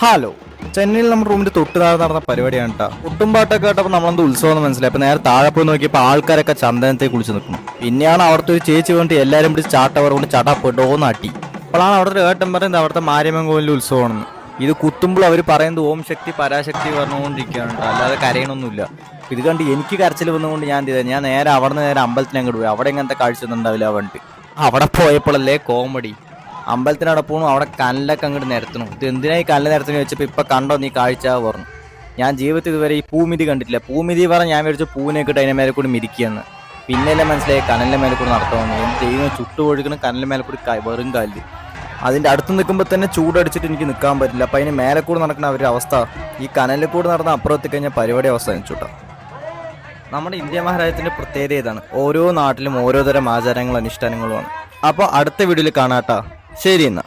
Hello, ചെന്നൈയിൽ നമ്മുടെ റൂമിന്റെ തൊട്ട് താഴെ നടന്ന പരിപാടിയാണ് കേട്ടോ. ഒട്ടുംപാട്ടൊക്കെ കേട്ടപ്പോൾ നമ്മളെന്ത് ഉത്സവം എന്ന് മനസ്സിലായി. അപ്പോൾ നേരെ താഴെ പോയി നോക്കിയപ്പോൾ ആൾക്കാരൊക്കെ ചന്ദനത്തെ കുളിച്ച് നിൽക്കുന്നു. പിന്നെയാണ് അവിടുത്തെ ഒരു ചേച്ചി വേണ്ടി എല്ലാവരും പിടിച്ച് ചാട്ടവർ കൊണ്ട് ചാട്ടാപ്പെട്ടോ നാട്ടി. അപ്പോഴാണ് അവിടുത്തെ ഏട്ടൻ പറയുന്നത് അവിടുത്തെ മാരിയമ്മൻ കോവിലിൽ ഉത്സവമാണെന്ന്. ഇത് കുത്തുമ്പോൾ അവർ പറയുന്നത് ഓം ശക്തി പരാശക്തി പറഞ്ഞുകൊണ്ടിരിക്കുകയാണ് കേട്ടോ, അല്ലാതെ കരയണമൊന്നുമില്ല. ഇത് കണ്ട് എനിക്ക് കരച്ചിൽ വന്നുകൊണ്ട് ഞാൻ ചെയ്തത്, ഞാൻ നേരെ അവിടെ നിന്ന് നേരെ അമ്പലത്തിന് അങ്ങോട്ട് പോയി. അവിടെ ഇങ്ങനത്തെ കാഴ്ച ഒന്നും ഉണ്ടാവില്ല. അവണ്ട് അവിടെ പോയപ്പോഴല്ലേ കോമഡി. അമ്പലത്തിനവിടെ പോകണം, അവിടെ കല്ലൊക്കെ അങ്ങോട്ട് നിരത്തണം. ഇത് എന്തിനായി കല്ല് നിരത്തുന്നത് വെച്ചപ്പോൾ ഇപ്പം കണ്ടോ നീ കാഴ്ച പറഞ്ഞു. ഞാൻ ജീവിതത്തിൽ ഇതുവരെ ഈ പൂമിതി കണ്ടിട്ടില്ല. പൂമിതി പറഞ്ഞ് ഞാൻ വിചാരിച്ചു പൂവിനെ കിട്ടും അതിൻ്റെ മേലെ കൂടി മിരിക്കുകയെന്ന്. പിന്നെല്ലാം മനസ്സിലായി കനലിൻ്റെ മേലെ കൂടി നടത്താമെന്ന്. എന്ത് ചെയ്യുന്നു, ചുട്ടുപൊഴുക്കണം കനലിൻ്റെ മേലെ കൂടി വെറും കാലിൽ. അതിൻ്റെ അടുത്ത് നിൽക്കുമ്പോൾ തന്നെ ചൂടടിച്ചിട്ട് എനിക്ക് നിൽക്കാൻ പറ്റില്ല. അപ്പം അതിന് മേലെ കൂടി നടക്കുന്ന അവരുടെ അവസ്ഥ, ഈ കനലിൽ കൂടി നടന്ന അപ്പുറത്ത് കഴിഞ്ഞാൽ പരിപാടി അവസാനിച്ചുട്ടോ. നമ്മുടെ ഇന്ത്യ മഹാരാജ്യത്തിൻ്റെ പ്രത്യേകത ഇതാണ്, ഓരോ നാട്ടിലും ഓരോ തരം ആചാരങ്ങളും അനുഷ്ഠാനങ്ങളുമാണ്. അപ്പോൾ അടുത്ത വീഡിയോയിൽ കാണാട്ടോ. ശരി എന്നാ.